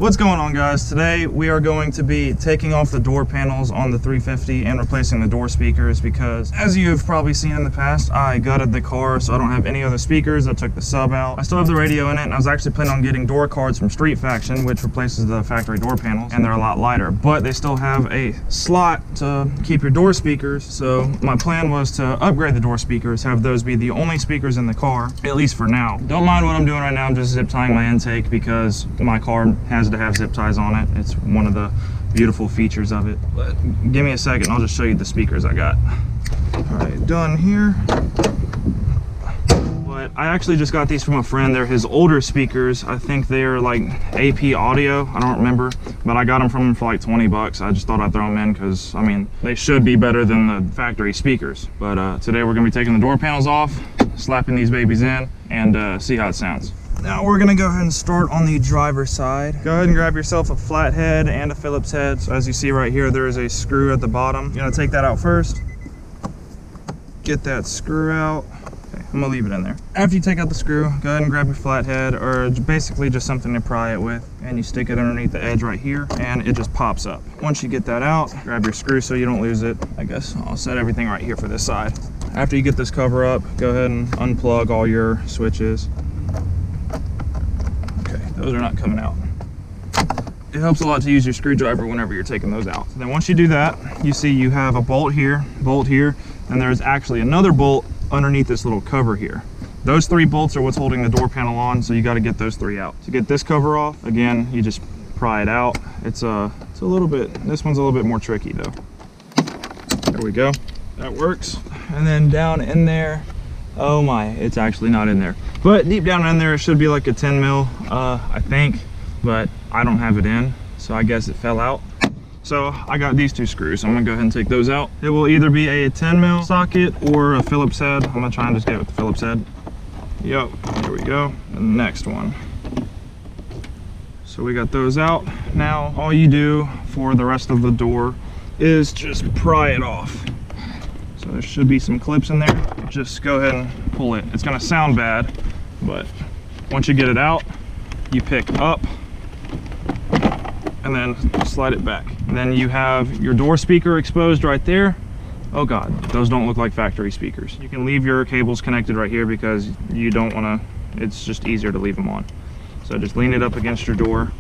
What's going on, guys? Today we are going to be taking off the door panels on the 350 and replacing the door speakers because, as you've probably seen in the past, I gutted the car so I don't have any other speakers. I took the sub out. I still have the radio in it, and I was actually planning on getting door cards from Street Faction, which replaces the factory door panels, and they're a lot lighter, but they still have a slot to keep your door speakers. So my plan was to upgrade the door speakers, have those be the only speakers in the car, at least for now. Don't mind what I'm doing right now. I'm just zip tying my intake because my car has to have zip ties on it. It's one of the beautiful features of it. But give me a second, I'll just show you the speakers I got. All right, done here. But I actually just got these from a friend. They're his older speakers. I think they're like AP Audio. I don't remember, but I got them from him for like 20 bucks. I just thought I'd throw them in because, I mean, they should be better than the factory speakers. But today we're gonna be taking the door panels off, slapping these babies in, and see how it sounds. Now we're gonna go ahead and start on the driver's side. Go ahead and grab yourself a flat head and a Phillips head. So as you see right here, there is a screw at the bottom. You're gonna take that out first. Get that screw out. Okay, I'm gonna leave it in there. After you take out the screw, go ahead and grab your flat head, or basically just something to pry it with, and you stick it underneath the edge right here, and it just pops up. Once you get that out, grab your screw so you don't lose it. I guess I'll set everything right here for this side. After you get this cover up, go ahead and unplug all your switches. Those are not coming out. It helps a lot to use your screwdriver whenever you're taking those out. So then once you do that, you see you have a bolt here, and there's actually another bolt underneath this little cover here. Those three bolts are what's holding the door panel on, so you got to get those three out. To get this cover off, again, you just pry it out. It's a little bit, this one's a little bit more tricky though. There we go, that works. And then down in there, oh my, it's actually not in there. But deep down in there, it should be like a 10 mil, I think, but I don't have it in, so I guess it fell out. So I got these two screws, so I'm gonna go ahead and take those out. It will either be a 10 mil socket or a Phillips head. I'm gonna try and just get it with the Phillips head. Yep, here we go, and the next one. So we got those out. Now, all you do for the rest of the door is just pry it off. So there should be some clips in there. Just go ahead and pull it. It's gonna sound bad, but once you get it out, you pick up and then slide it back. And then you have your door speaker exposed right there. Oh God, those don't look like factory speakers. You can leave your cables connected right here because you don't wanna, it's just easier to leave them on. So just lean it up against your door.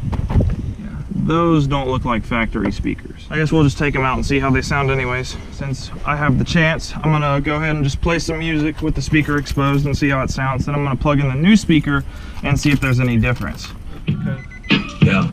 Those don't look like factory speakers. I guess we'll just take them out and see how they sound anyways. Since I have the chance, I'm gonna go ahead and just play some music with the speaker exposed and see how it sounds. Then I'm gonna plug in the new speaker and see if there's any difference. Okay. Yeah.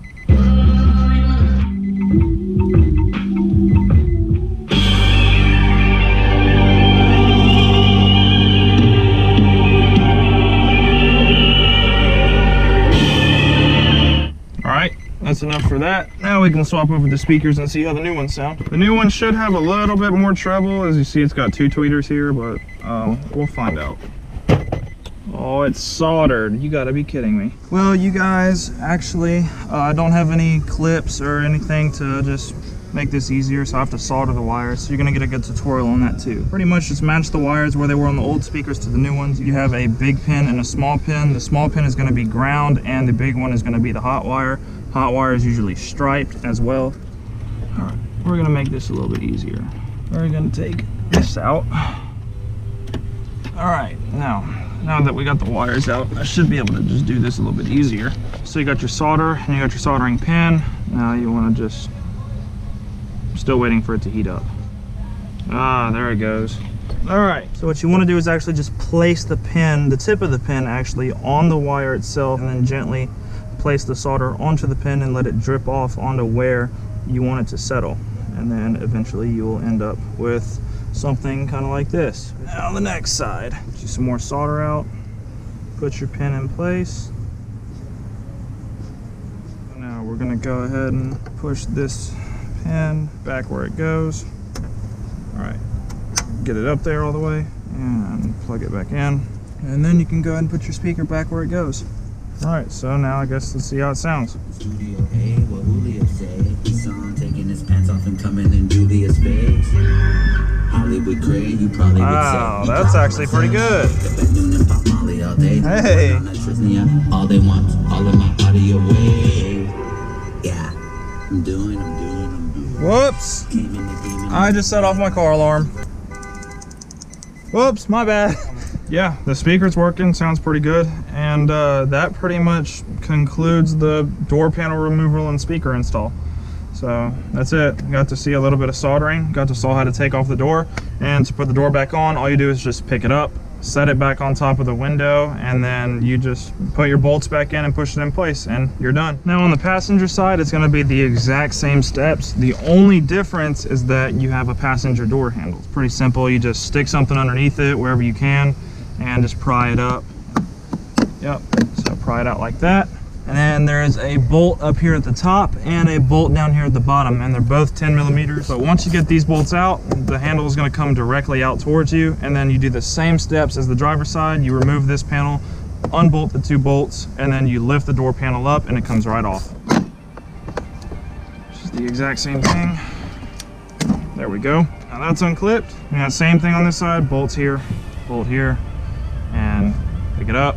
That's enough for that. Now we can swap over the speakers and see how the new ones sound. The new one should have a little bit more treble. As you see, it's got two tweeters here, but we'll find out. Oh, it's soldered. You gotta be kidding me. Well, you guys, actually, I don't have any clips or anything to just make this easier, so I have to solder the wires. So you're gonna get a good tutorial on that too. Pretty much just match the wires where they were on the old speakers to the new ones. You have a big pin and a small pin. The small pin is gonna be ground, and the big one is gonna be the hot wire. Hot wire is usually striped as well. All right, we're gonna make this a little bit easier. We're gonna take this out. All right, now that we got the wires out, I should be able to just do this a little bit easier. So you got your solder and you got your soldering pin. Now you wanna just, I'm still waiting for it to heat up. Ah, there it goes. All right, so what you wanna do is actually just place the pin, the tip of the pin actually, on the wire itself, and then gently place the solder onto the pin and let it drip off onto where you want it to settle. And then eventually you will end up with something kind of like this. Now on the next side, get you some more solder out, put your pin in place. Now we're gonna go ahead and push this pin back where it goes. All right, get it up there all the way and plug it back in. And then you can go ahead and put your speaker back where it goes. All right, so now I guess let's see how it sounds. Studio A, what Julio say? Son taking his pants off and coming in Julia's face. Hollywood Gray, you probably wow, that's actually pretty good. Hey. All they want, all of my audio wave. I'm doing. Whoops! Came in the demon. I just set off my car alarm. Whoops, my bad. Yeah, the speaker's working, sounds pretty good. And that pretty much concludes the door panel removal and speaker install. So that's it. Got to see a little bit of soldering, got to saw how to take off the door. And to put the door back on, all you do is just pick it up, set it back on top of the window, and then you just put your bolts back in and push it in place, and you're done. Now on the passenger side, it's gonna be the exact same steps. The only difference is that you have a passenger door handle. It's pretty simple. You just stick something underneath it wherever you can and just pry it up. Yep, so pry it out like that. And then there is a bolt up here at the top and a bolt down here at the bottom, and they're both 10 millimeters. But once you get these bolts out, the handle is going to come directly out towards you, and then you do the same steps as the driver's side. You remove this panel, unbolt the 2 bolts, and then you lift the door panel up and it comes right off. Just the exact same thing. There we go. Now that's unclipped. You got same thing on this side, bolts here, bolt here, and pick it up.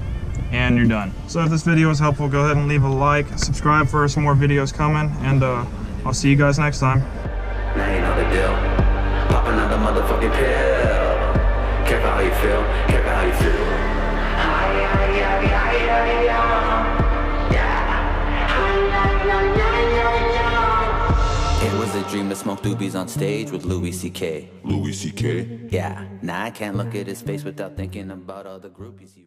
And you're done. So if this video was helpful, go ahead and leave a like, subscribe for some more videos coming, and I'll see you guys next time. Now you know the deal. Pop another motherfucking pill. Careful how you feel. Careful how you feel. It was a dream to smoke doobies on stage with Louis C.K. Louis C.K. Yeah. Now I can't look at his face without thinking about all the groupies he